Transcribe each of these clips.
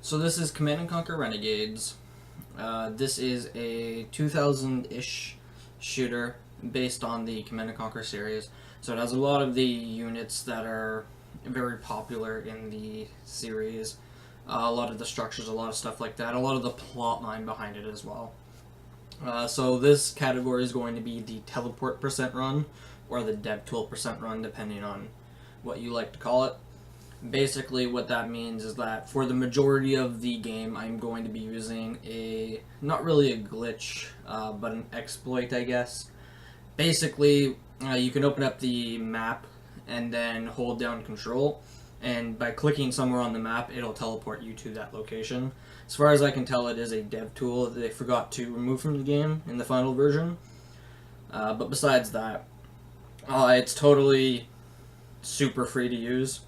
So this is Command & Conquer Renegades. This is a 2000-ish shooter based on the Command & Conquer series. So it has a lot of the units that are very popular in the series. A lot of the structures, a lot of stuff like that. A lot of the plot line behind it as well. So this category is going to be the teleport percent run or the dev tool percent run, depending on what you like to call it. Basically, what that means is that for the majority of the game, I'm going to be using not really a glitch, but an exploit, I guess. Basically, you can open up the map and then hold down control, and by clicking somewhere on the map, it'll teleport you to that location. As far as I can tell, it is a dev tool that they forgot to remove from the game in the final version. But besides that, it's totally super free to use.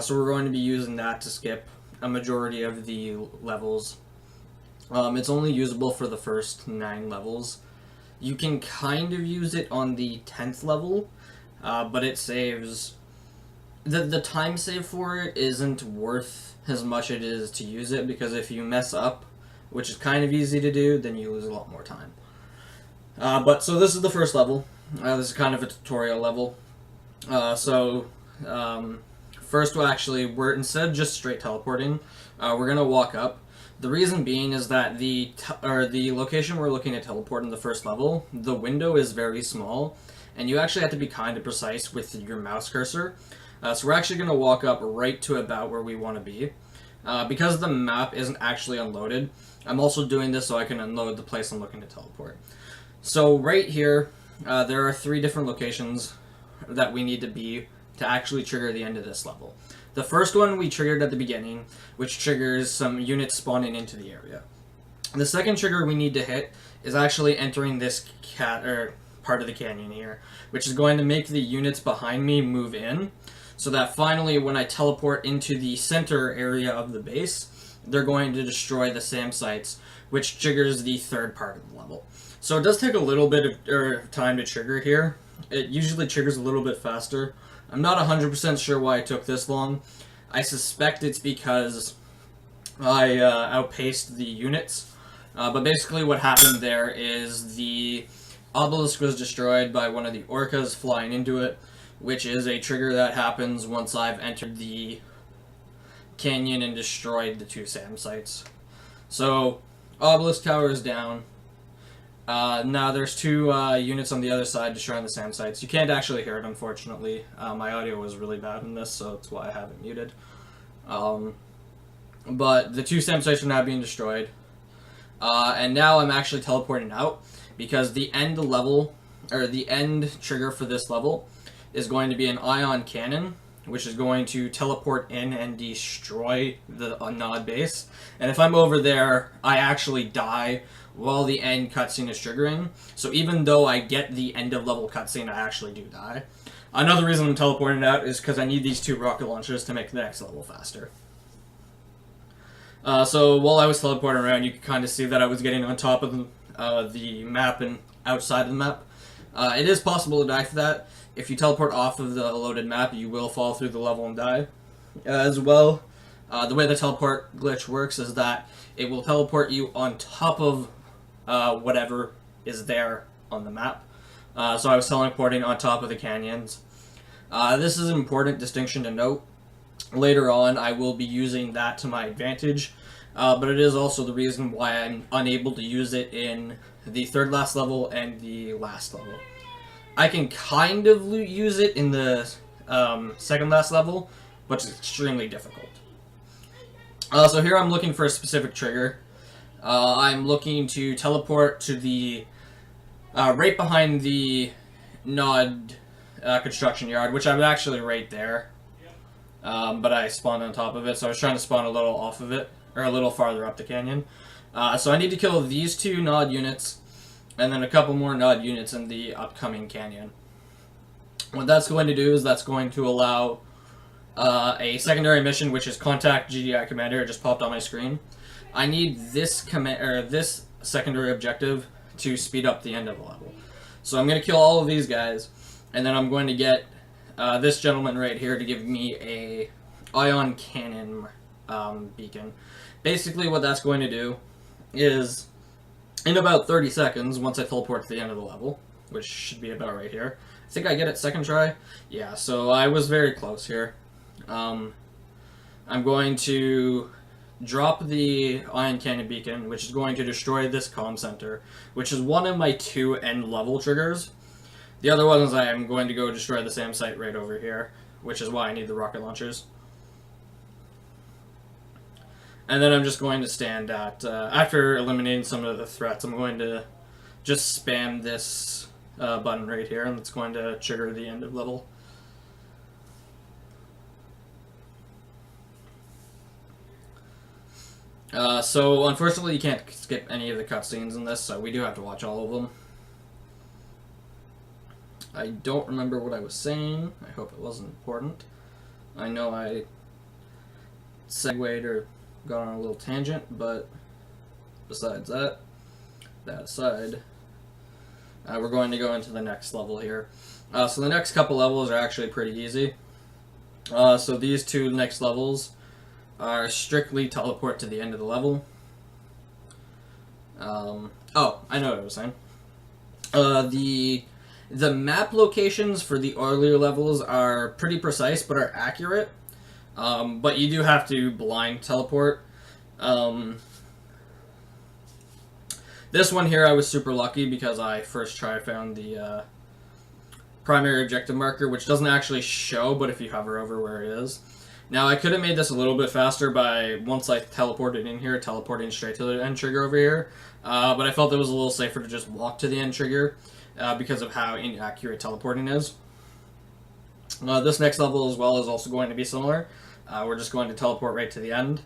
So we're going to be using that to skip a majority of the levels. It's only usable for the first 9 levels. You can kind of use it on the 10th level, but it saves... The time save for it isn't worth as much it is to use it, because if you mess up, which is kind of easy to do, then you lose a lot more time. So this is the first level. This is kind of a tutorial level. First, we're instead of just straight teleporting, we're gonna walk up. The reason being is that the location we're looking to teleport in the first level, the window is very small, and you actually have to be kind of precise with your mouse cursor. So we're actually gonna walk up right to about where we want to be. Because the map isn't actually unloaded, I'm also doing this so I can unload the place I'm looking to teleport. So right here, there are 3 different locations that we need to be to actually trigger the end of this level. The first one we triggered at the beginning, which triggers some units spawning into the area. The second trigger we need to hit is actually entering this part of the canyon here, which is going to make the units behind me move in, so that finally when I teleport into the center area of the base, they're going to destroy the SAM sites, which triggers the third part of the level. So it does take a little bit of time to trigger here. It usually triggers a little bit faster. I'm not 100% sure why it took this long. I suspect it's because I outpaced the units. But basically what happened there is the obelisk was destroyed by one of the orcas flying into it, which is a trigger that happens once I've entered the canyon and destroyed the 2 SAM sites. So, obelisk tower is down. Now there's 2 units on the other side destroying the SAM sites. You can't actually hear it, unfortunately. My audio was really bad in this, so that's why I have it muted. But the 2 SAM sites are now being destroyed. And now I'm actually teleporting out, because the end trigger for this level is going to be an ion cannon, which is going to teleport in and destroy the Nod base. And if I'm over there, I actually die while the end cutscene is triggering. So even though I get the end of level cutscene, I actually do die. Another reason I'm teleporting out is because I need these 2 rocket launchers to make the next level faster. So while I was teleporting around, you could kind of see that I was getting on top of the map and outside of the map. It is possible to die for that. If you teleport off of the loaded map, you will fall through the level and die. As well, the way the teleport glitch works is that it will teleport you on top of whatever is there on the map. So I was teleporting on top of the canyons. This is an important distinction to note. Later on, I will be using that to my advantage, but it is also the reason why I'm unable to use it in the third last level and the last level. I can kind of use it in the second last level, but it's extremely difficult. So here I'm looking for a specific trigger. I'm looking to teleport to the right behind the Nod construction yard, which I'm actually right there. But I spawned on top of it, so I was trying to spawn a little off of it, or a little farther up the canyon. So I need to kill these 2 Nod units, and then a couple more Nod units in the upcoming canyon. What that's going to do is that's going to allow a secondary mission, which is contact GDI commander. It just popped on my screen. I need this this secondary objective to speed up the end of the level. So I'm going to kill all of these guys, and then I'm going to get this gentleman right here to give me a ion cannon beacon. Basically, what that's going to do is, in about 30 seconds, once I teleport to the end of the level, which should be about right here, I think I get it second try. Yeah, so I was very close here. I'm going to drop the Ion Cannon Beacon, which is going to destroy this comm center, which is one of my 2 end level triggers. The other one is I am going to go destroy the SAM site right over here, which is why I need the rocket launchers. And then I'm just going to stand at, after eliminating some of the threats, I'm going to just spam this button right here, and it's going to trigger the end of level. So unfortunately you can't skip any of the cutscenes in this, so we do have to watch all of them. I don't remember what I was saying. I hope it wasn't important. I know I segued or got on a little tangent, but besides that aside, we're going to go into the next level here. So the next couple levels are actually pretty easy. So these 2 next levels are strictly teleport to the end of the level. Oh, I know what I was saying. The map locations for the earlier levels are pretty precise, but are accurate. But you do have to blind teleport. This one here I was super lucky because I first try found the primary objective marker, which doesn't actually show, but if you hover over where it is. Now, I could have made this a little bit faster by, once I teleported in here, teleporting straight to the end trigger over here. But I felt it was a little safer to just walk to the end trigger because of how inaccurate teleporting is. This next level as well is also going to be similar. We're just going to teleport right to the end.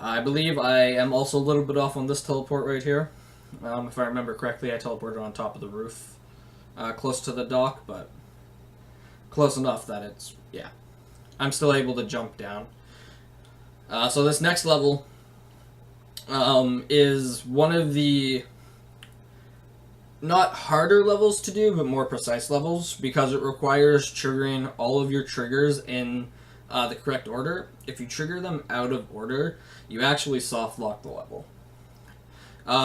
I believe I am also a little bit off on this teleport right here. If I remember correctly, I teleported on top of the roof, close to the dock, but close enough that it's, yeah. I'm still able to jump down. So this next level is one of the not harder levels to do, but more precise levels, because it requires triggering all of your triggers in the correct order. If you trigger them out of order, you actually soft lock the level.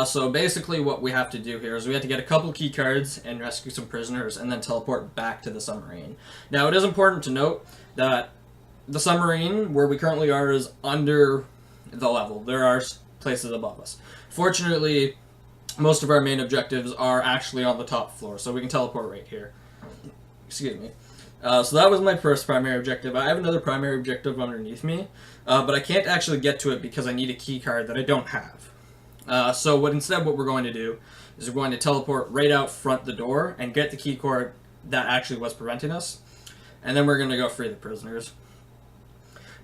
So basically what we have to do here is we have to get a couple key cards and rescue some prisoners and then teleport back to the submarine. Now, it is important to note that the submarine, where we currently are, is under the level. There are places above us. Fortunately, most of our main objectives are actually on the top floor, so we can teleport right here. Excuse me. So that was my first primary objective. I have another primary objective underneath me, but I can't actually get to it because I need a key card that I don't have. So what we're going to do is we're going to teleport right out front the door and get the key card that actually was preventing us, and then we're going to go free the prisoners.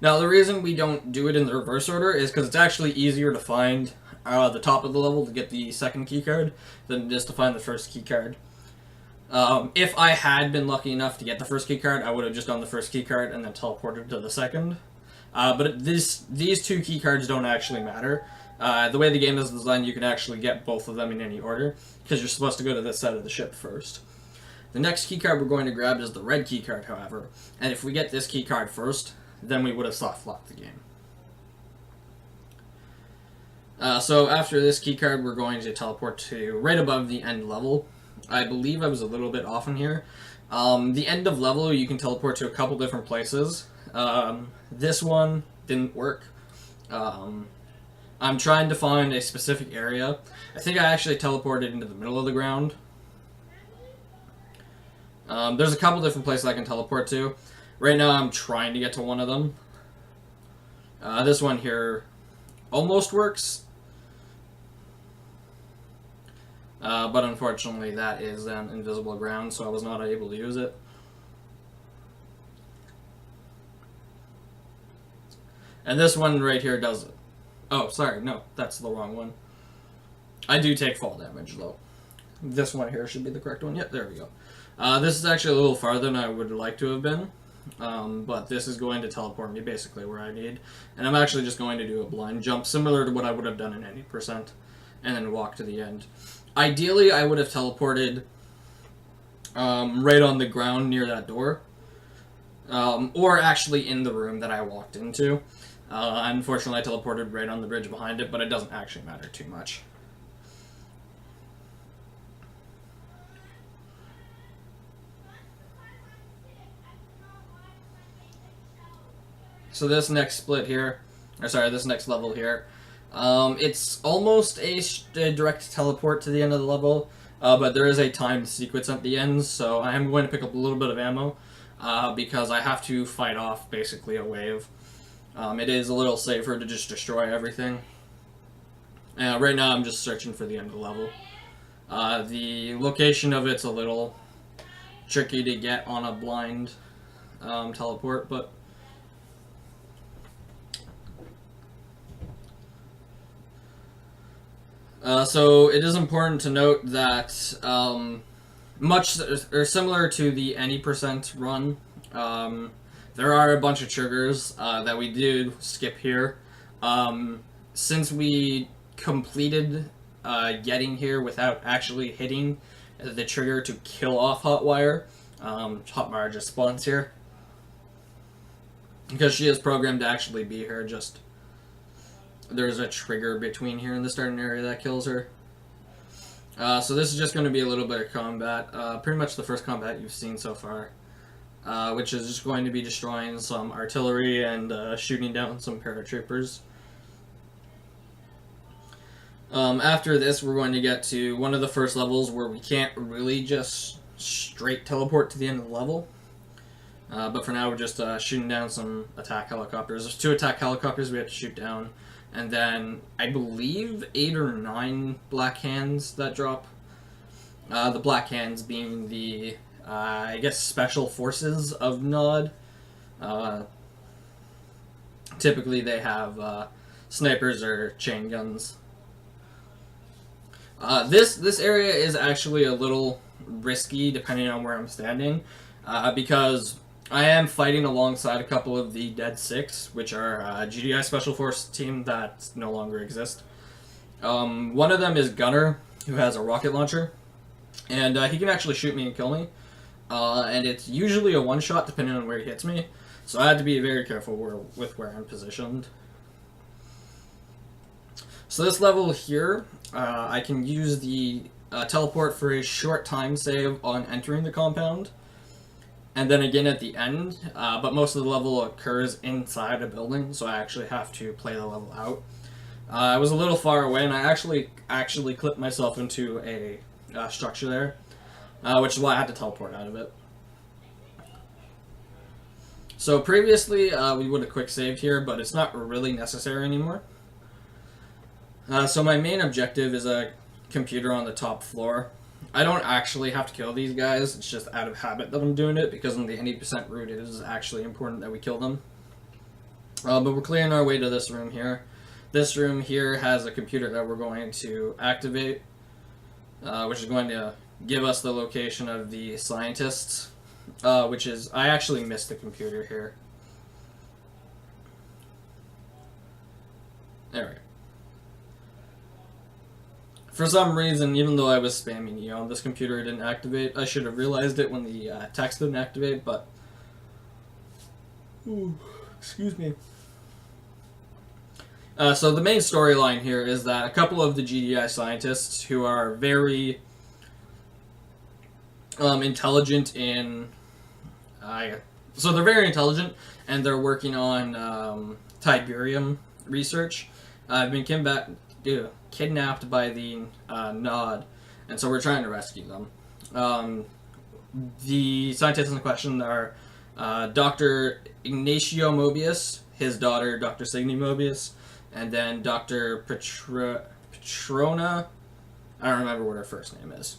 Now, the reason we don't do it in the reverse order is because it's actually easier to find the top of the level to get the second key card than just to find the first key card. If I had been lucky enough to get the first key card, I would have just done the first key card and then teleported to the second. But these 2 key cards don't actually matter. The way the game is designed, you can actually get both of them in any order, because you're supposed to go to this side of the ship first. The next key card we're going to grab is the red key card, however, and if we get this key card first, then we would have soft locked the game. So after this key card, we're going to teleport to right above the end level. I believe I was a little bit off in here. The end of level, you can teleport to a couple different places. This one didn't work. I'm trying to find a specific area. I think I actually teleported into the middle of the ground. There's a couple different places I can teleport to. Right now I'm trying to get to one of them. This one here almost works. But unfortunately that is an invisible ground, so I was not able to use it. And this one right here does it. Oh, sorry, no, that's the wrong one. I do take fall damage, though. This one here should be the correct one. Yep, there we go. This is actually a little farther than I would like to have been. But this is going to teleport me basically where I need. And I'm actually just going to do a blind jump, similar to what I would have done in 80%, and then walk to the end. Ideally, I would have teleported right on the ground near that door. Or actually in the room that I walked into. Unfortunately, I teleported right on the bridge behind it, but it doesn't actually matter too much. So this next split here, or sorry, this next level here, it's almost a direct teleport to the end of the level, but there is a timed sequence at the end, so I am going to pick up a little bit of ammo, because I have to fight off basically a wave. It is a little safer to just destroy everything. Right now I'm just searching for the end of the level. The location of it's a little tricky to get on a blind teleport, but so it is important to note that much or similar to the any percent run, there are a bunch of triggers that we did skip here. Since we completed getting here without actually hitting the trigger to kill off Hotwire, Hotwire just spawns here because she is programmed to actually be here. Just there's a trigger between here and the starting area that kills her. So this is just going to be a little bit of combat, pretty much the first combat you've seen so far, which is just going to be destroying some artillery and shooting down some paratroopers. After this, we're going to get to one of the first levels where we can't really just straight teleport to the end of the level. But for now, we're just shooting down some attack helicopters. There's 2 attack helicopters we have to shoot down. And then, I believe, 8 or 9 Black Hands that drop. The Black Hands being the, I guess, special forces of Nod. Typically, they have snipers or chain guns. This area is actually a little risky, depending on where I'm standing, because I am fighting alongside a couple of the Dead Six, which are a GDI Special Force team that no longer exist. One of them is Gunner, who has a rocket launcher, and he can actually shoot me and kill me, and it's usually a one-shot depending on where he hits me, so I had to be very careful with where I'm positioned. So this level here, I can use the teleport for a short time save on entering the compound, and then again at the end, but most of the level occurs inside a building, so I actually have to play the level out. I was a little far away, and I actually clipped myself into a structure there, which is why I had to teleport out of it. So previously, we would have quick saved here, but it's not really necessary anymore. So my main objective is a computer on the top floor. I don't actually have to kill these guys, it's just out of habit that I'm doing it, because in the 80% route it is actually important that we kill them. But we're clearing our way to this room here. This room here has a computer that we're going to activate, which is going to give us the location of the scientists, which is, I actually missed the computer here. There we go. For some reason, even though I was spamming Eon, this computer didn't activate. I should have realized it when the text didn't activate, but... Ooh, excuse me. So the main storyline here is that a couple of the GDI scientists who are very intelligent in... so they're very intelligent, and they're working on Tiberium research. I've been kidnapped by the Nod, and so we're trying to rescue them. The scientists in question are Dr. Ignacio Mobius, his daughter Dr. Signy Mobius, and then Dr. Petrona. I don't remember what her first name is.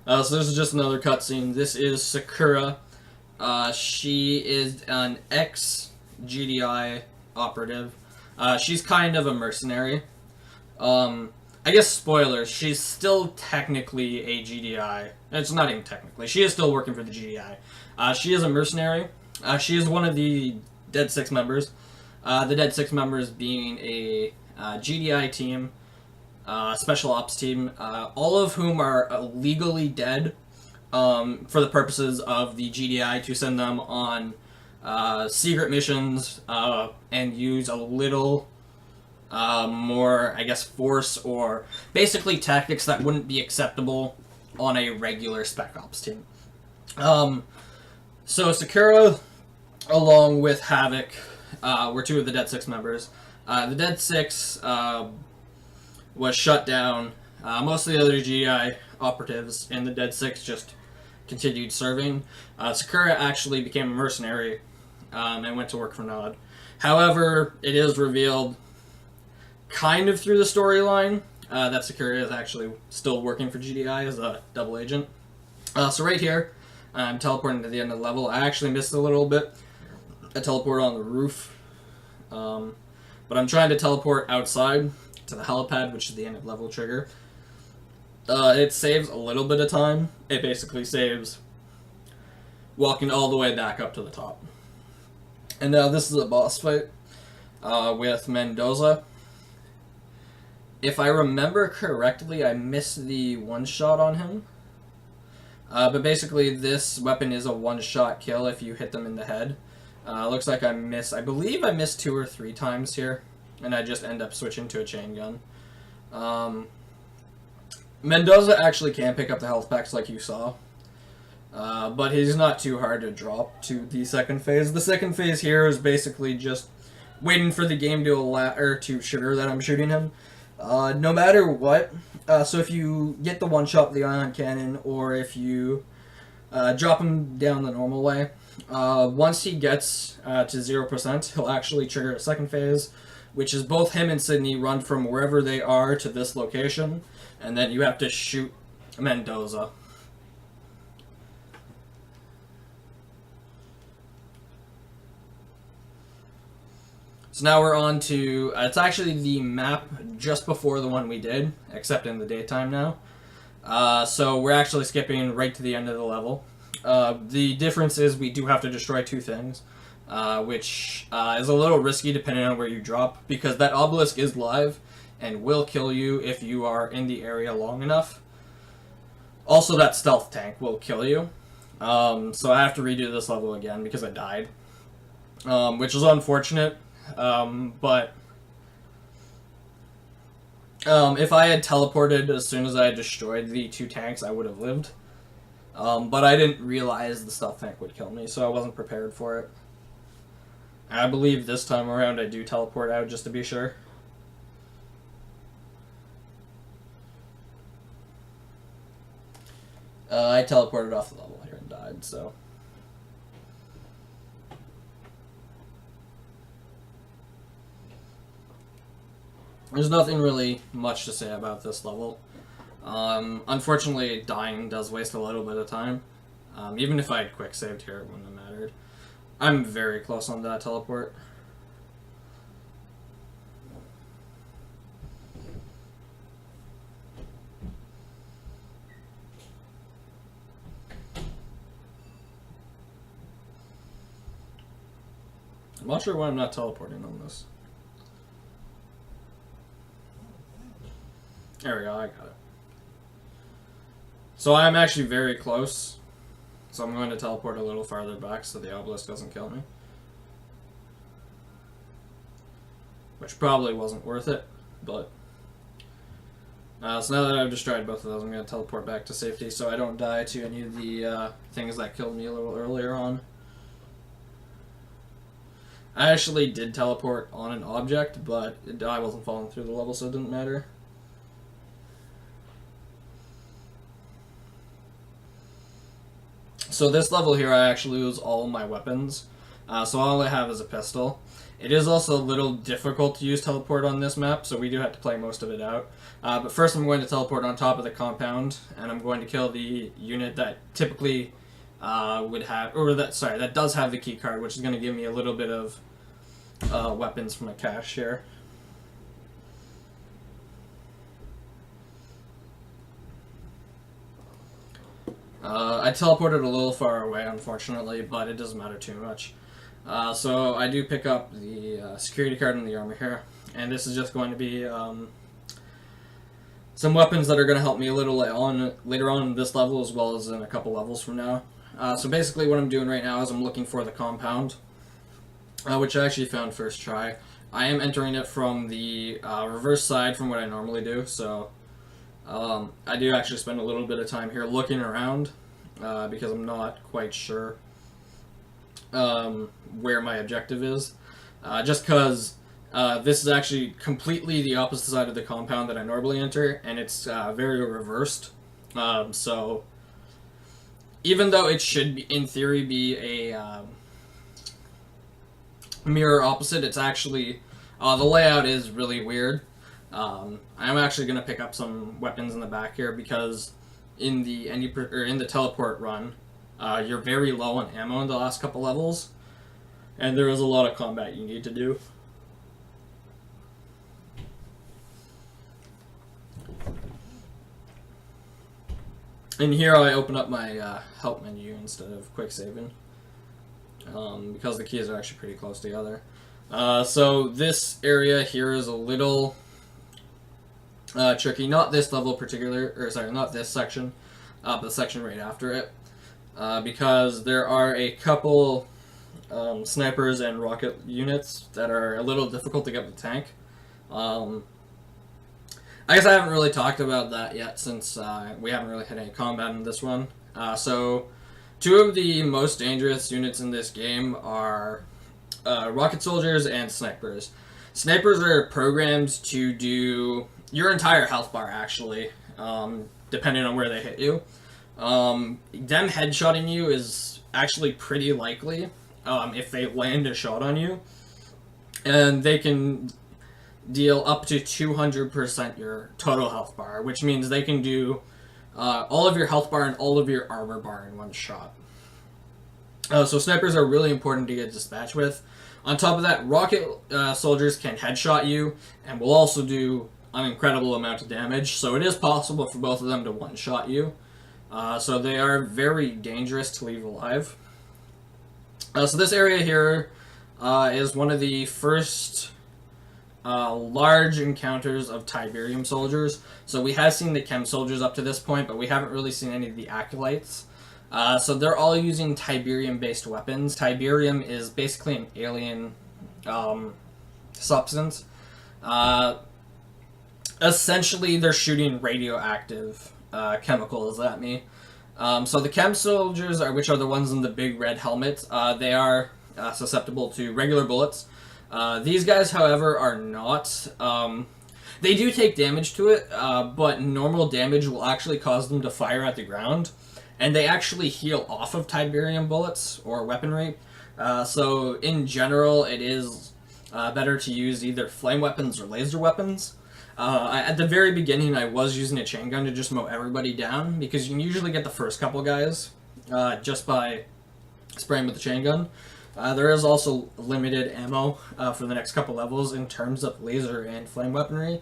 So this is just another cutscene. This is Sakura. She is an ex-GDI operative. She's kind of a mercenary. I guess spoilers, she's still technically a GDI. It's not even technically. She is still working for the GDI. She is a mercenary. She is one of the Dead Six members. The Dead Six members being a GDI team, special ops team, all of whom are legally dead, for the purposes of the GDI to send them on secret missions and use a little more, I guess, force or basically tactics that wouldn't be acceptable on a regular Spec Ops team. So Sakura, along with Havoc, were two of the Dead Six members. The Dead Six was shut down. Most of the other GDI operatives in the Dead Six just continued serving. Sakura actually became a mercenary and went to work for Nod. However, it is revealed kind of through the storyline that Sakura is actually still working for GDI as a double agent. So right here, I'm teleporting to the end of the level. I actually missed a little bit. I teleport on the roof. But I'm trying to teleport outside to the helipad, which is the end of level trigger. It saves a little bit of time. It basically saves walking all the way back up to the top. And now this is a boss fight with Mendoza. If I remember correctly, I missed the one-shot on him. But basically, this weapon is a one-shot kill if you hit them in the head. Looks like I believe I missed 2 or 3 times here, and I just end up switching to a chain gun. Mendoza actually can pick up the health packs like you saw, but he's not too hard to drop to the second phase. The second phase here is basically just waiting for the game to trigger that I'm shooting him. No matter what, so if you get the one-shot with the ion cannon, or if you drop him down the normal way, once he gets to 0%, he'll actually trigger a second phase, which is both him and Sydney run from wherever they are to this location, and then you have to shoot Mendoza. So now we're on to, it's actually the map just before the one we did, except in the daytime now. So we're actually skipping right to the end of the level. The difference is we do have to destroy 2 things, which is a little risky depending on where you drop, because that obelisk is live and will kill you if you are in the area long enough. Also, that stealth tank will kill you. So I have to redo this level again because I died, which is unfortunate. But if I had teleported as soon as I had destroyed the 2 tanks, I would have lived. But I didn't realize the stealth tank would kill me, so I wasn't prepared for it. I believe this time around I do teleport out just to be sure. I teleported off the level here and died, so... There's nothing really much to say about this level. Unfortunately, dying does waste a little bit of time. Even if I had quick saved here, it wouldn't have mattered. I'm very close on that teleport. I'm not sure why I'm not teleporting on this. There we go, I got it. So I'm actually very close. So I'm going to teleport a little farther back so the obelisk doesn't kill me. Which probably wasn't worth it, but... so now that I've destroyed both of those, I'm going to teleport back to safety so I don't die to any of the things that killed me a little earlier on. I actually did teleport on an object, but I wasn't falling through the level, so it didn't matter. So this level here, I actually lose all my weapons. So all I have is a pistol. It is also a little difficult to use teleport on this map, so we do have to play most of it out. But first I'm going to teleport on top of the compound, and I'm going to kill the unit that typically would have, or that does have the key card, which is going to give me a little bit of weapons from a cache here. I teleported a little far away, unfortunately, but it doesn't matter too much. So I do pick up the security card and the armor here, and this is just going to be some weapons that are going to help me a little later on in this level, as well as in a couple levels from now. So basically what I'm doing right now is I'm looking for the compound, which I actually found first try. I am entering it from the reverse side from what I normally do, so I do actually spend a little bit of time here looking around because I'm not quite sure where my objective is. Just because this is actually completely the opposite side of the compound that I normally enter, and it's very reversed. So even though it should, in theory, be a mirror opposite, it's actually the layout is really weird. I'm actually going to pick up some weapons in the back here because in the teleport run, you're very low on ammo in the last couple levels, and there is a lot of combat you need to do. And here I open up my help menu instead of quick saving, because the keys are actually pretty close together. So this area here is a little tricky. Not this level not this section, but the section right after it, because there are a couple snipers and rocket units that are a little difficult to get with the tank. I guess I haven't really talked about that yet since we haven't really had any combat in this one. So two of the most dangerous units in this game are rocket soldiers and snipers. Snipers are programmed to do your entire health bar, actually, depending on where they hit you. Them headshotting you is actually pretty likely if they land a shot on you. And they can deal up to 200% your total health bar, which means they can do all of your health bar and all of your armor bar in one shot. So snipers are really important to get dispatched with. On top of that, rocket soldiers can headshot you and will also do an incredible amount of damage, so it is possible for both of them to one-shot you. So they are very dangerous to leave alive. So this area here is one of the first large encounters of Tiberium soldiers. So we have seen the Chem soldiers up to this point, but we haven't really seen any of the Acolytes. So they're all using Tiberium-based weapons. Tiberium is basically an alien substance. Essentially, they're shooting radioactive chemicals at me. So the Chem soldiers, which are the ones in the big red helmet, they are susceptible to regular bullets. These guys, however, are not. They do take damage to it, but normal damage will actually cause them to fire at the ground, and they actually heal off of Tiberium bullets or weaponry. So in general, it is better to use either flame weapons or laser weapons. At the very beginning, I was using a chain gun to just mow everybody down, because you can usually get the first couple guys just by spraying with the chain gun. There is also limited ammo for the next couple levels in terms of laser and flame weaponry,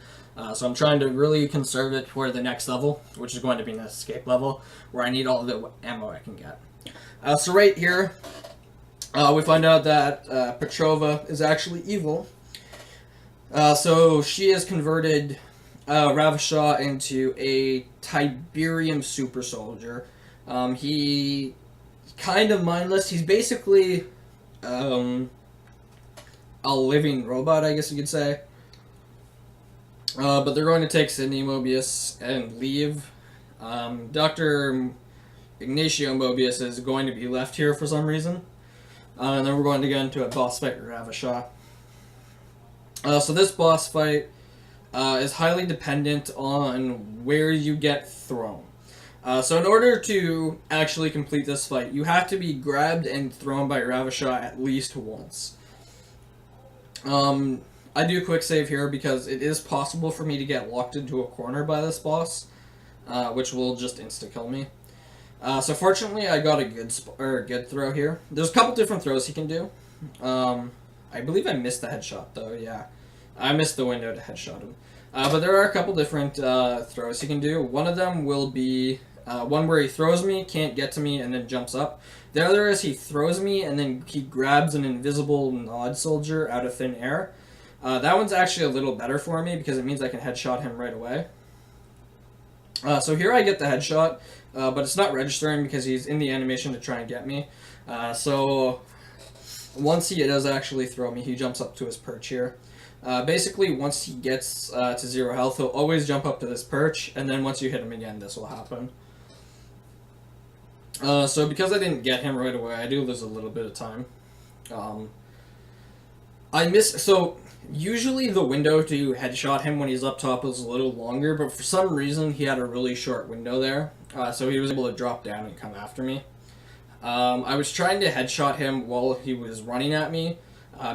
so I'm trying to really conserve it for the next level, which is going to be an escape level, where I need all the ammo I can get. So right here, we find out that Petrova is actually evil. So she has converted Ravachol into a Tiberium super soldier. He kind of mindless. He's basically a living robot, I guess you could say. But they're going to take Sydney Mobius and leave. Dr. Ignacio Mobius is going to be left here for some reason. And then we're going to get into a boss fight with Ravachol. So this boss fight is highly dependent on where you get thrown. So in order to actually complete this fight, you have to be grabbed and thrown by Ravachol at least once. I do a quick save here because it is possible for me to get locked into a corner by this boss, which will just insta-kill me. So fortunately, I got a good throw here. There's a couple different throws he can do. I believe I missed the headshot, though, yeah. I missed the window to headshot him. But there are a couple different throws he can do. One of them will be one where he throws me, can't get to me, and then jumps up. The other is he throws me, and then he grabs an invisible Nod soldier out of thin air. That one's actually a little better for me, because it means I can headshot him right away. So here I get the headshot, but it's not registering because he's in the animation to try and get me. So once he does actually throw me, he jumps up to his perch here. Basically, once he gets to 0 health, he'll always jump up to this perch, and then once you hit him again, this will happen. So because I didn't get him right away, I do lose a little bit of time. So usually the window to headshot him when he's up top is a little longer, but for some reason he had a really short window there, so he was able to drop down and come after me. I was trying to headshot him while he was running at me,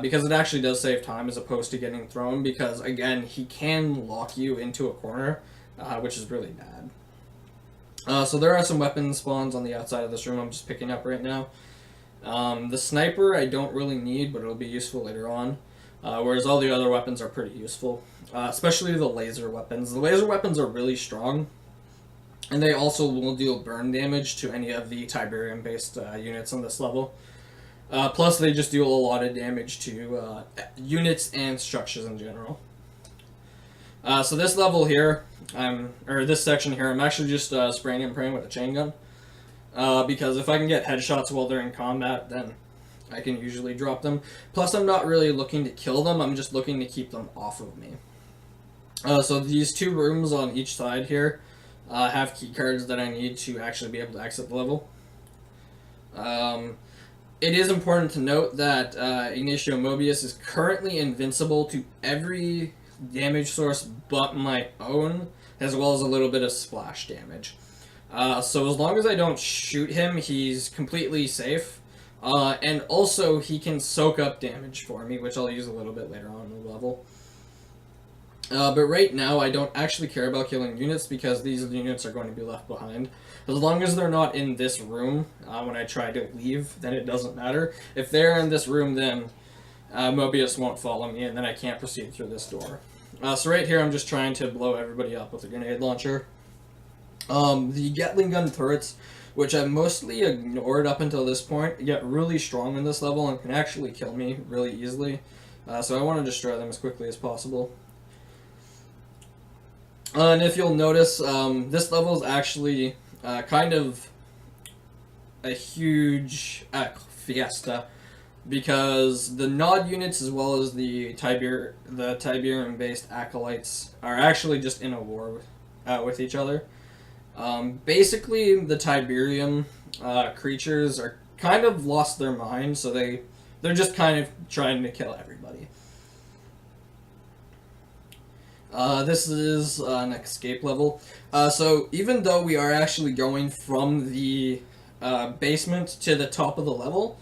because it actually does save time as opposed to getting thrown, because again, he can lock you into a corner, which is really bad. So there are some weapon spawns on the outside of this room I'm just picking up right now. The sniper I don't really need, but it'll be useful later on. Whereas all the other weapons are pretty useful. Especially the laser weapons. The laser weapons are really strong. And they also will deal burn damage to any of the Tiberium-based units on this level. Plus they just deal a lot of damage to units and structures in general. So this level here, or this section here, I'm actually just spraying and praying with a chain gun. Because if I can get headshots while they're in combat, then I can usually drop them. Plus, I'm not really looking to kill them, I'm just looking to keep them off of me. So these 2 rooms on each side here have key cards that I need to actually be able to exit the level. It is important to note that Ignacio Mobius is currently invincible to every damage source but my own, as well as a little bit of splash damage. So as long as I don't shoot him, he's completely safe. And also, he can soak up damage for me, which I'll use a little bit later on in the level. But right now, I don't actually care about killing units because these units are going to be left behind. As long as they're not in this room when I try to leave, then it doesn't matter. If they're in this room, then Mobius won't follow me, and then I can't proceed through this door. So right here, I'm just trying to blow everybody up with a grenade launcher. The Gatling gun turrets, which I've mostly ignored up until this point, get really strong in this level and can actually kill me really easily. So I want to destroy them as quickly as possible. And if you'll notice, this level is actually kind of a huge fiesta, because the Nod units as well as the Tiberium-based acolytes are actually just in a war with each other. Basically, the Tiberium creatures are kind of lost their mind, so they're just kind of trying to kill everybody. This is an escape level. So even though we are actually going from the basement to the top of the level,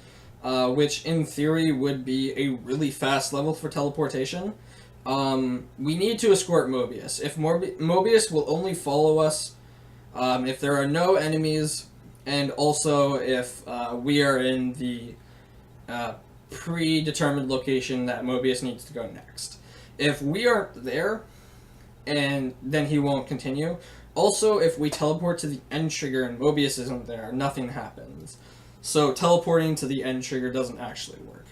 which in theory would be a really fast level for teleportation, we need to escort Mobius. If Mobius will only follow us if there are no enemies, and also if we are in the predetermined location that Mobius needs to go next. If we aren't there, and then he won't continue. Also, if we teleport to the end trigger and Mobius isn't there, nothing happens. So teleporting to the end trigger doesn't actually work.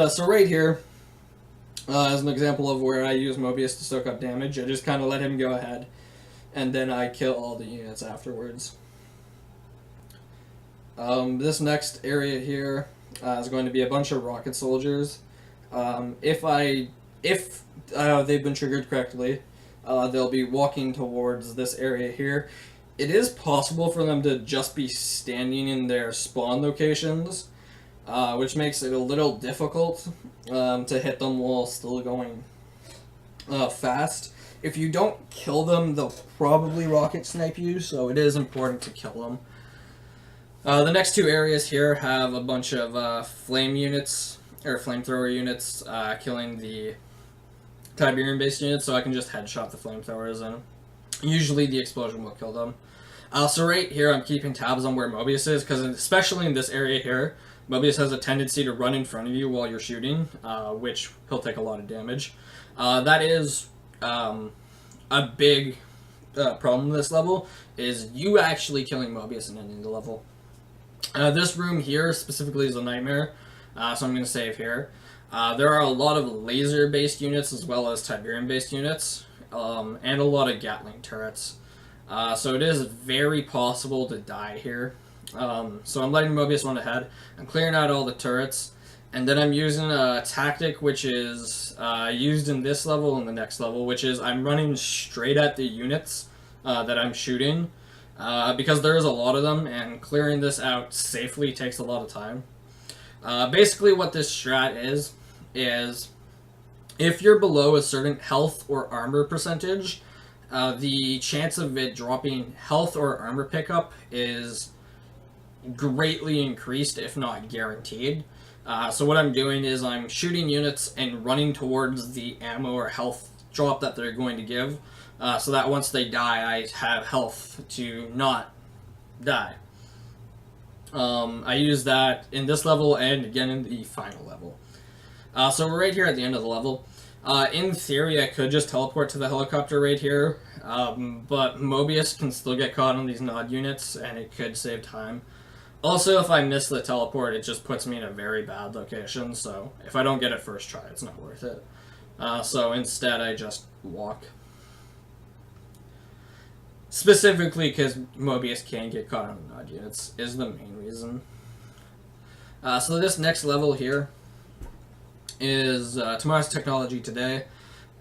So right here, as an example of where I use Mobius to soak up damage, I just kind of let him go ahead, and then I kill all the units afterwards. This next area here is going to be a bunch of rocket soldiers. If they've been triggered correctly, they'll be walking towards this area here. It is possible for them to just be standing in their spawn locations, which makes it a little difficult to hit them while still going fast. If you don't kill them, they'll probably rocket snipe you, so it is important to kill them. The next 2 areas here have a bunch of flame units, or flamethrower units, killing the Tiberium-based units, so I can just headshot the flamethrowers, and usually the explosion will kill them. So right here, I'm keeping tabs on where Mobius is, because especially in this area here, Mobius has a tendency to run in front of you while you're shooting, which he'll take a lot of damage. That is a big problem with this level, is you actually killing Mobius and ending the level. This room here specifically is a nightmare, so I'm going to save here. There are a lot of laser-based units as well as Tiberium-based units, and a lot of Gatling turrets. So it is very possible to die here. So I'm letting Mobius run ahead. I'm clearing out all the turrets. And then I'm using a tactic which is used in this level and the next level, which is I'm running straight at the units that I'm shooting. Because there's a lot of them, and clearing this out safely takes a lot of time. Basically what this strat is if you're below a certain health or armor percentage, the chance of it dropping health or armor pickup is greatly increased, if not guaranteed. So what I'm doing is I'm shooting units and running towards the ammo or health drop that they're going to give, so that once they die, I have health to not die. I use that in this level and again in the final level. So we're right here at the end of the level. In theory, I could just teleport to the helicopter right here, but Mobius can still get caught on these Nod units, and it could save time. Also, if I miss the teleport, it just puts me in a very bad location, so if I don't get it first try, it's not worth it. So instead, I just walk. Specifically because Mobius can get caught on the Nod units is the main reason. So this next level here is Tomorrow's Technology Today.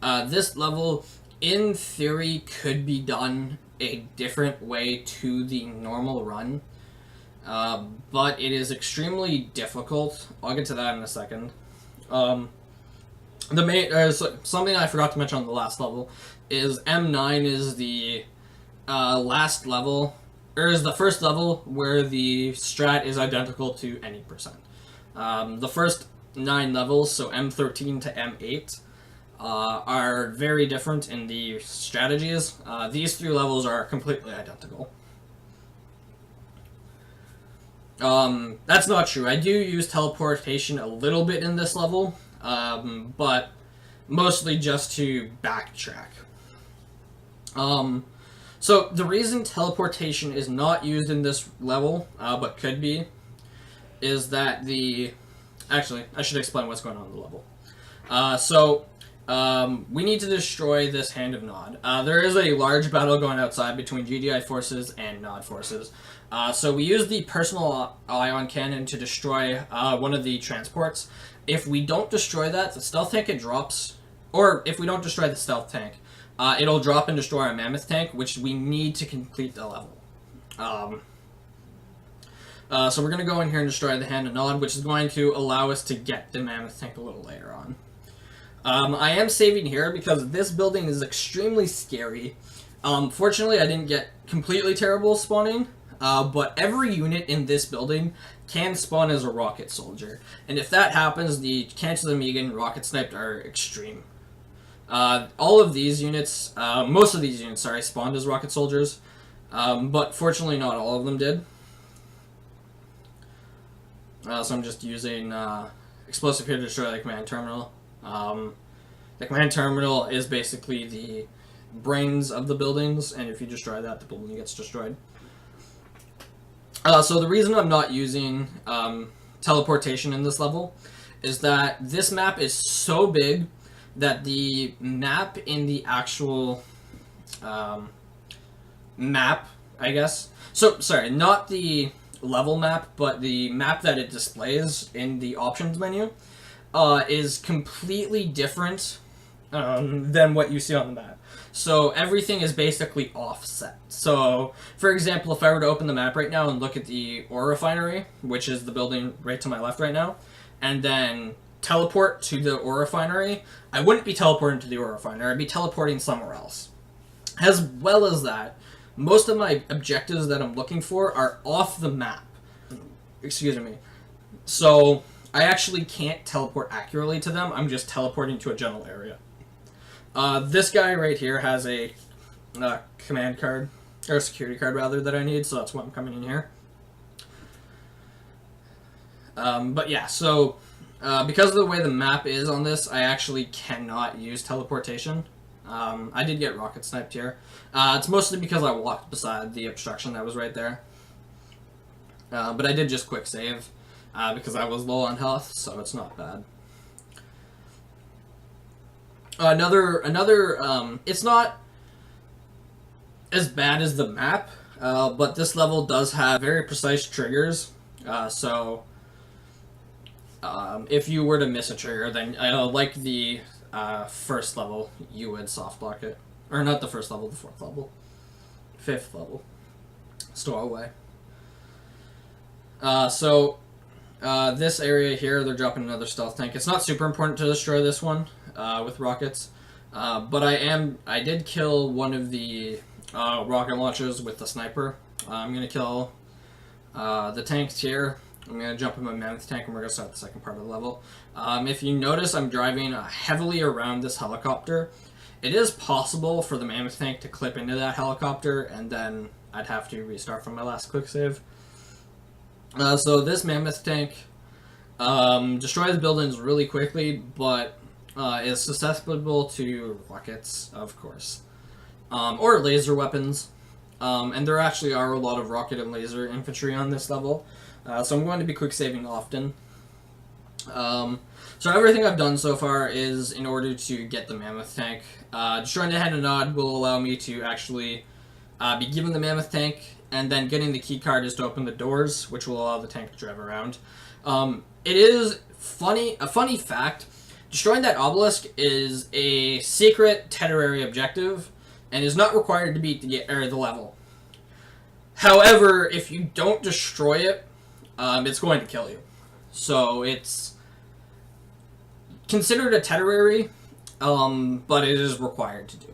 This level, in theory, could be done a different way to the normal run. But it is extremely difficult. I'll get to that in a second. Something I forgot to mention on the last level is M9 is the last level, or is the first level where the strat is identical to any percent. The first 9 levels, so M13 to M8, are very different in the strategies. These 3 levels are completely identical. That's not true. I do use teleportation a little bit in this level, but mostly just to backtrack. So the reason teleportation is not used in this level, but could be, is that actually, I should explain what's going on in the level. We need to destroy this Hand of Nod. There is a large battle going outside between GDI forces and Nod forces. So we use the personal ion cannon to destroy one of the transports. If we don't destroy that, the stealth tank it drops, or if we don't destroy the stealth tank, it'll drop and destroy our mammoth tank, which we need to complete the level. So we're going to go in here and destroy the Hand of Nod, which is going to allow us to get the mammoth tank a little later on. I am saving here because this building is extremely scary. Fortunately, I didn't get completely terrible spawning, but every unit in this building can spawn as a rocket soldier. And if that happens, the chances of me getting rocket sniped are extreme. All of these units, most of these units, sorry, spawned as rocket soldiers, but fortunately not all of them did. So I'm just using explosive here to destroy the command terminal. The command terminal is basically the brains of the buildings, and if you destroy that, the building gets destroyed. So the reason I'm not using teleportation in this level is that this map is so big that the map in the actual map, I guess. So, sorry, not the level map, but the map that it displays in the options menu is completely different than what you see on the map. So everything is basically offset. So, for example, if I were to open the map right now and look at the ore refinery, which is the building right to my left right now, and then teleport to the ore refinery, I wouldn't be teleporting to the ore refinery, I'd be teleporting somewhere else. As well as that, most of my objectives that I'm looking for are off the map. Excuse me. So, I actually can't teleport accurately to them, I'm just teleporting to a general area. This guy right here has a command card, or a security card rather, that I need, so that's why I'm coming in here. But yeah, so because of the way the map is on this, I actually cannot use teleportation. I did get rocket sniped here. It's mostly because I walked beside the obstruction that was right there. But I did just quick save because I was low on health, so it's not bad. It's not as bad as the map, but this level does have very precise triggers. So if you were to miss a trigger, then like the first level, you would soft block it, or not the first level, the fourth level, fifth level. Stow away. This area here, they're dropping another stealth tank. It's not super important to destroy this one with rockets, but I did kill one of the rocket launchers with the sniper. I'm gonna kill the tanks here. I'm gonna jump in my mammoth tank, and we're gonna start the second part of the level. If you notice, I'm driving heavily around this helicopter. It is possible for the mammoth tank to clip into that helicopter, and then I'd have to restart from my last quick save. So this mammoth tank destroys buildings really quickly, but is susceptible to rockets, of course, or laser weapons. And there actually are a lot of rocket and laser infantry on this level, so I'm going to be quick saving often. So everything I've done so far is in order to get the mammoth tank. Destroying the Hedonod will allow me to actually be given the mammoth tank, and then getting the key card is to open the doors, which will allow the tank to drive around. It is a funny fact. Destroying that obelisk is a secret Temerary objective, and is not required to beat the level. However, if you don't destroy it, it's going to kill you. So it's considered a Temerary, but it is required to do.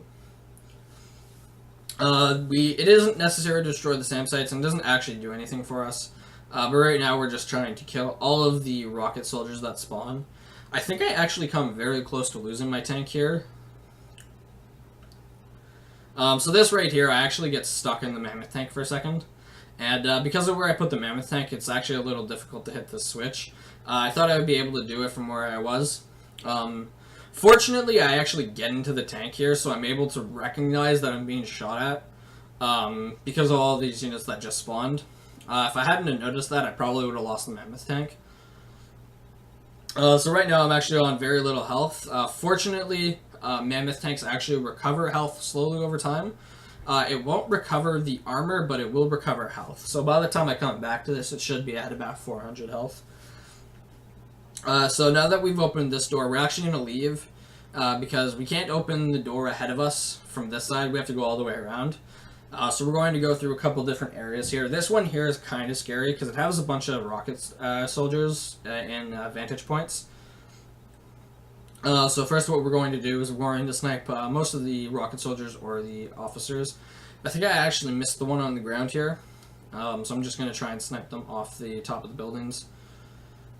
It isn't necessary to destroy the SAM sites, and it doesn't actually do anything for us. But right now we're just trying to kill all of the rocket soldiers that spawn. I think I actually come very close to losing my tank here. So this right here, I actually get stuck in the mammoth tank for a second. And because of where I put the mammoth tank, it's actually a little difficult to hit this switch. I thought I would be able to do it from where I was. Fortunately, I actually get into the tank here, so I'm able to recognize that I'm being shot at because of all these units that just spawned. If I hadn't noticed that, I probably would have lost the mammoth tank. So right now I'm actually on very little health. Fortunately, mammoth tanks actually recover health slowly over time. It won't recover the armor, but it will recover health. So by the time I come back to this, it should be at about 400 health. So now that we've opened this door, we're actually going to leave because we can't open the door ahead of us from this side. We have to go all the way around. So we're going to go through a couple different areas here. This one here is kind of scary because it has a bunch of rocket soldiers in vantage points. So first what we're going to do is we're going to snipe most of the rocket soldiers or the officers. I think I actually missed the one on the ground here. So I'm just going to try and snipe them off the top of the buildings.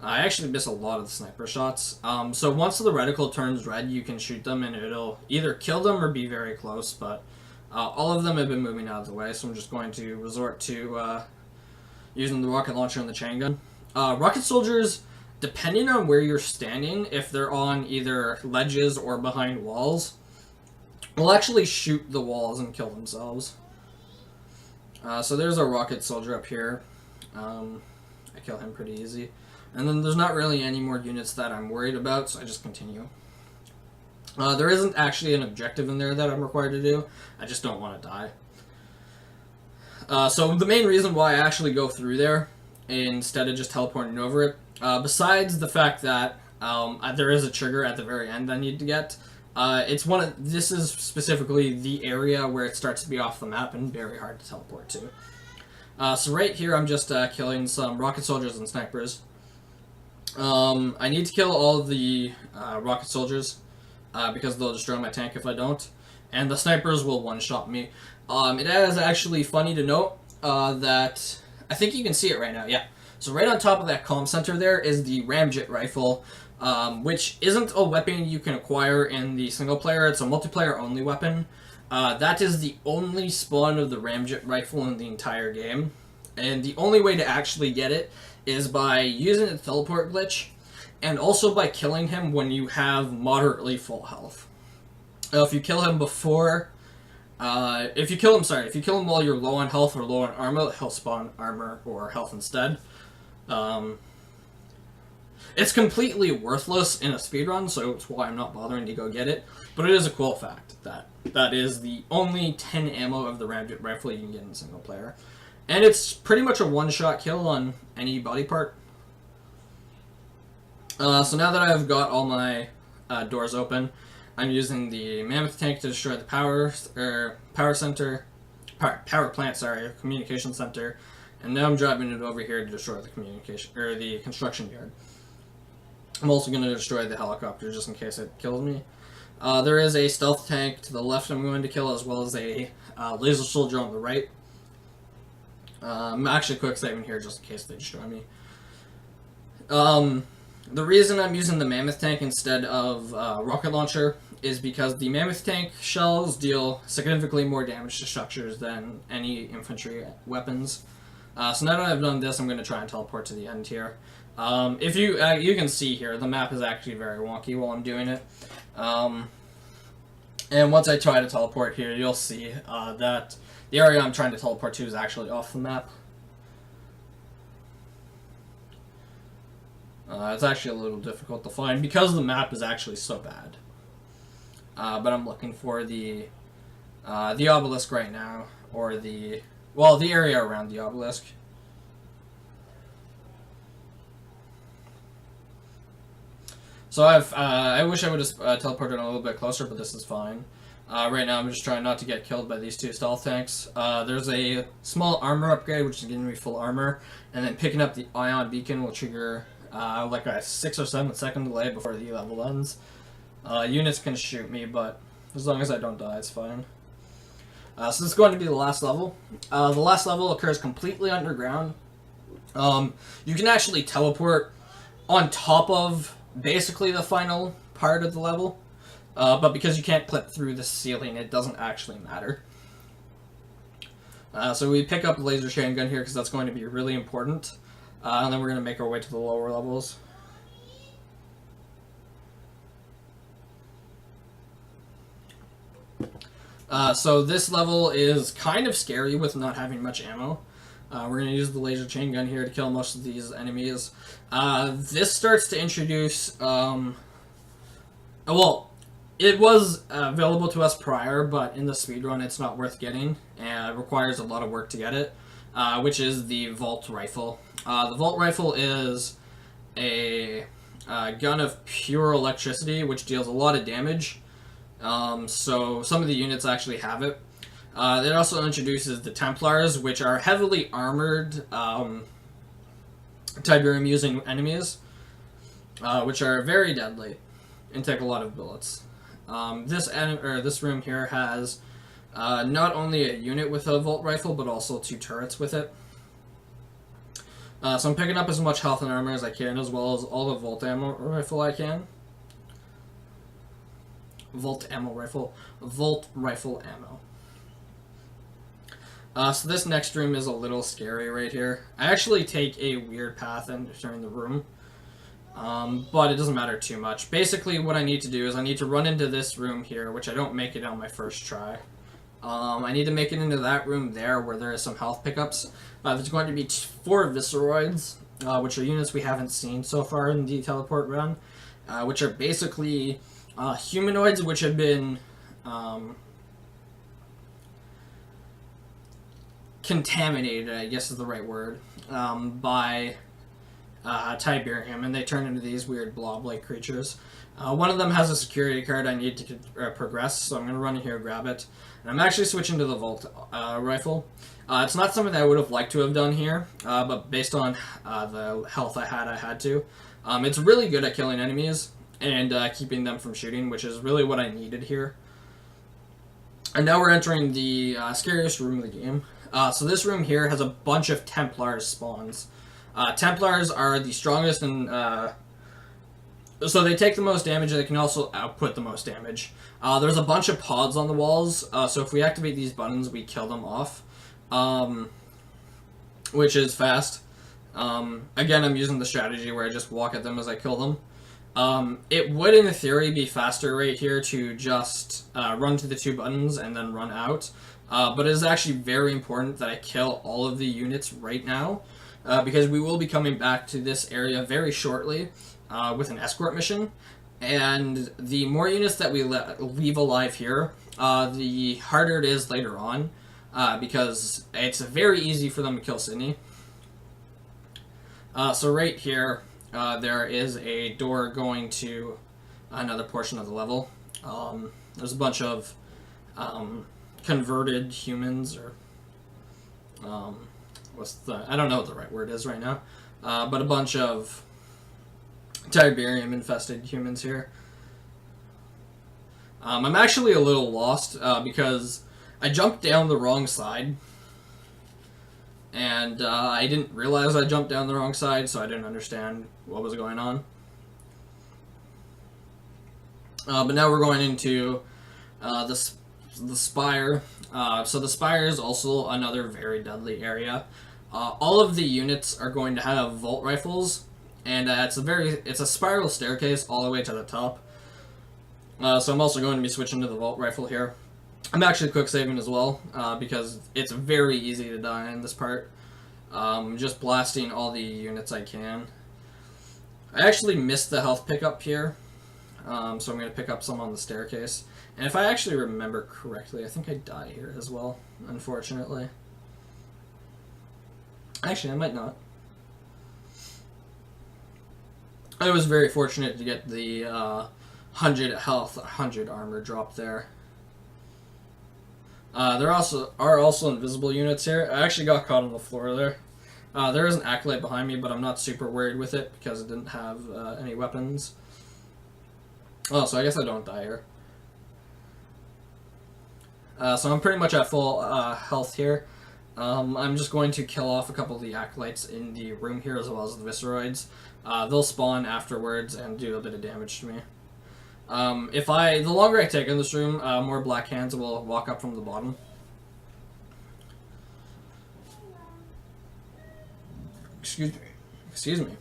I actually miss a lot of the sniper shots. So once the reticle turns red, you can shoot them and it'll either kill them or be very close, but all of them have been moving out of the way, so I'm just going to resort to using the rocket launcher and the chain gun. Rocket soldiers, depending on where you're standing, if they're on either ledges or behind walls, will actually shoot the walls and kill themselves. So there's a rocket soldier up here. I kill him pretty easy. And then there's not really any more units that I'm worried about, so I just continue. There isn't actually an objective in there that I'm required to do. I just don't want to die. So the main reason why I actually go through there instead of just teleporting over it, besides the fact that there is a trigger at the very end I need to get, this is specifically the area where it starts to be off the map and very hard to teleport to. So right here I'm just killing some rocket soldiers and snipers. I need to kill all of the rocket soldiers because they'll destroy my tank if I don't, and the snipers will one-shot me. It is actually funny to note that I think you can see it right now. Yeah. So right on top of that comm center there is the Ramjet rifle, which isn't a weapon you can acquire in the single player. It's a multiplayer only weapon. That is the only spawn of the Ramjet rifle in the entire game, and the only way to actually get it is by using the teleport glitch, and also by killing him when you have moderately full health. If you kill him if you kill him while you're low on health or low on armor, he'll spawn armor or health instead. It's completely worthless in a speedrun, so it's why I'm not bothering to go get it. But it is a cool fact that that is the only 10 ammo of the Ramjet rifle you can get in single player. And it's pretty much a one-shot kill on any body part. So now that I've got all my doors open, I'm using the Mammoth tank to destroy the power plant, communication center, and now I'm driving it over here to destroy the the construction yard. I'm also going to destroy the helicopter just in case it kills me. There is a stealth tank to the left I'm going to kill, as well as a laser soldier on the right. I'm actually quick saving here just in case they destroy me. The reason I'm using the Mammoth tank instead of rocket launcher is because the Mammoth tank shells deal significantly more damage to structures than any infantry weapons. So now that I've done this, I'm going to try and teleport to the end here. If you can see here, the map is actually very wonky while I'm doing it. And once I try to teleport here, you'll see that the area I'm trying to teleport to is actually off the map. It's actually a little difficult to find because the map is actually so bad. But I'm looking for the obelisk right now, or the area around the obelisk. So I wish I would have teleported a little bit closer, but this is fine. Right now I'm just trying not to get killed by these two stealth tanks. There's a small armor upgrade, which is giving me full armor, and then picking up the ion beacon will trigger like a 6 or 7 second delay before the level ends. Units can shoot me, but as long as I don't die, it's fine. So this is going to be the last level. The last level occurs completely underground. You can actually teleport on top of basically the final part of the level, but because you can't clip through the ceiling, it doesn't actually matter. So we pick up the laser chain gun here because that's going to be really important, and then we're going to make our way to the lower levels. So this level is kind of scary with not having much ammo. We're going to use the laser chain gun here to kill most of these enemies. This starts to introduce... well, it was available to us prior, but in the speedrun it's not worth getting, and it requires a lot of work to get it, which is the Volt Rifle. The Volt Rifle is a gun of pure electricity, which deals a lot of damage. So some of the units actually have it. It also introduces the Templars, which are heavily armored Tiberium-using enemies, which are very deadly and take a lot of bullets. This room here has not only a unit with a Volt Rifle, but also 2 turrets with it. So I'm picking up as much health and armor as I can, as well as all the Volt Ammo Rifle I can. Volt Rifle ammo. So this next room is a little scary right here. I actually take a weird path entering the room, but it doesn't matter too much. Basically what I need to do is I need to run into this room here, which I don't make it on my first try. I need to make it into that room there where there is some health pickups. There's going to be 4 Visceroids, which are units we haven't seen so far in the teleport run, which are basically humanoids which have been contaminated, I guess is the right word, by Tiberium, and they turn into these weird blob-like creatures. One of them has a security card I need to progress, so I'm going to run in here and grab it. And I'm actually switching to the Volt Rifle. It's not something that I would have liked to have done here, but based on the health I had to. It's really good at killing enemies and keeping them from shooting, which is really what I needed here. And now we're entering the scariest room of the game. So this room here has a bunch of Templars spawns. Templars are the strongest and so they take the most damage and they can also output the most damage. There's a bunch of pods on the walls, so if we activate these buttons we kill them off, which is fast. Again, I'm using the strategy where I just walk at them as I kill them. It would, in theory, be faster right here to just run to the 2 buttons and then run out. But it is actually very important that I kill all of the units right now, because we will be coming back to this area very shortly. with an escort mission, and the more units that we leave alive here, the harder it is later on, because it's very easy for them to kill Sydney. So right here, there is a door going to another portion of the level. There's a bunch of converted humans, or I don't know what the right word is right now, but a bunch of Tiberium infested humans here. I'm actually a little lost because I jumped down the wrong side, and I didn't realize I jumped down the wrong side, so I didn't understand what was going on. But now we're going into the Spire. So the Spire is also another very deadly area. All of the units are going to have Volt Rifles, and it's a spiral staircase all the way to the top. So I'm also going to be switching to the Volt Rifle here. I'm actually quick saving as well, because it's very easy to die in this part. Just blasting all the units I can. I actually missed the health pickup here, so I'm going to pick up some on the staircase. And if I actually remember correctly, I think I die here as well, unfortunately. Actually, I might not. I was very fortunate to get the 100 health, 100 armor drop there. There are also invisible units here. I actually got caught on the floor there. There is an Acolyte behind me, but I'm not super worried with it because it didn't have any weapons. Oh, so I guess I don't die here. So I'm pretty much at full health here. I'm just going to kill off a couple of the Acolytes in the room here, as well as the Visceroids. They'll spawn afterwards and do a bit of damage to me. The longer I take in this room, more Black Hands will walk up from the bottom. Excuse me.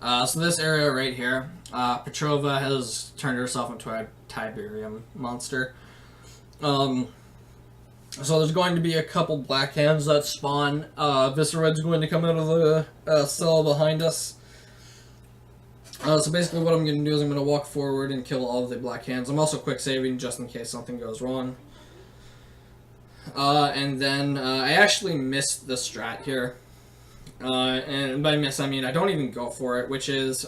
So this area right here, Petrova has turned herself into a Tiberium monster. So there's going to be a couple Black Hands that spawn. Visceroid's going to come out of the cell behind us. So basically what I'm going to do is I'm going to walk forward and kill all of the Black Hands. I'm also quick saving just in case something goes wrong. And then I actually missed the strat here. And by miss I mean I don't even go for it, which is,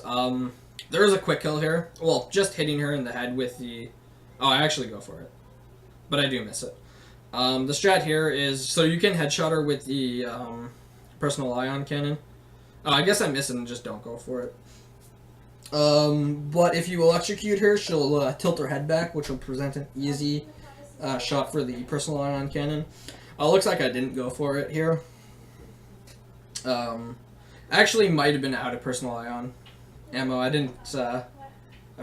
there is a quick kill here. Well, just hitting her in the head with the... Oh, I actually go for it. But I do miss it. The strat here is, so you can headshot her with the personal ion cannon. I guess I miss it and just don't go for it. But if you electrocute her, she'll tilt her head back, which will present an easy shot for the personal ion cannon. Looks like I didn't go for it here. Actually might have been out of personal ion ammo. I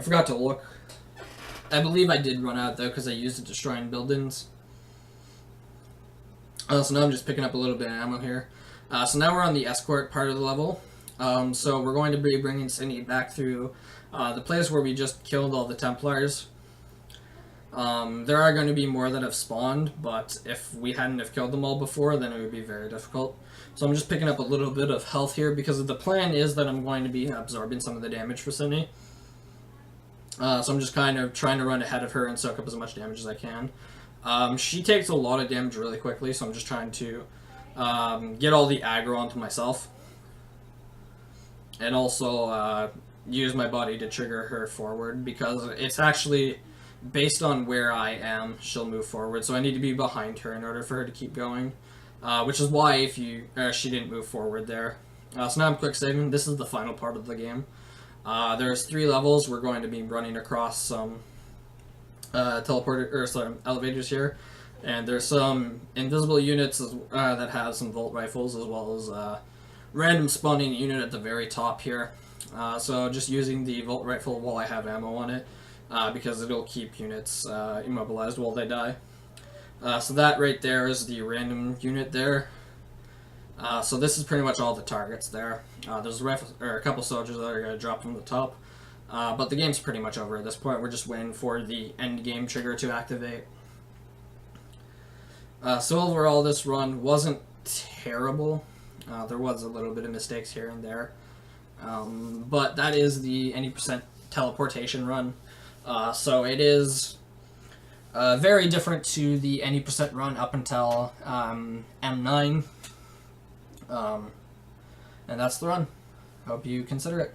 forgot to look. I believe I did run out though, because I used it destroying buildings. So now I'm just picking up a little bit of ammo here. So now we're on the escort part of the level. So we're going to be bringing Cindy back through the place where we just killed all the Templars. There are going to be more that have spawned, but if we hadn't have killed them all before, then it would be very difficult. So I'm just picking up a little bit of health here, because the plan is that I'm going to be absorbing some of the damage for Cindy. So I'm just kind of trying to run ahead of her and soak up as much damage as I can. She takes a lot of damage really quickly, so I'm just trying to get all the aggro onto myself. And also use my body to trigger her forward, because it's actually based on where I am, she'll move forward. So I need to be behind her in order for her to keep going. Which is why she didn't move forward there. So now I'm quick saving. This is the final part of the game. There's 3 levels. We're going to be running across some elevators here, and there's some invisible units that have some Volt Rifles, as well as random spawning unit at the very top here. So just using the Volt Rifle while I have ammo on it, because it'll keep units immobilized while they die. So that right there is the random unit there. So this is pretty much all the targets there. There's a couple soldiers that are going to drop from the top. But the game's pretty much over at this point. We're just waiting for the end game trigger to activate. So overall, this run wasn't terrible. There was a little bit of mistakes here and there. But that is the any percent teleportation run. So it is very different to the any percent run up until M9. And that's the run. Hope you consider it.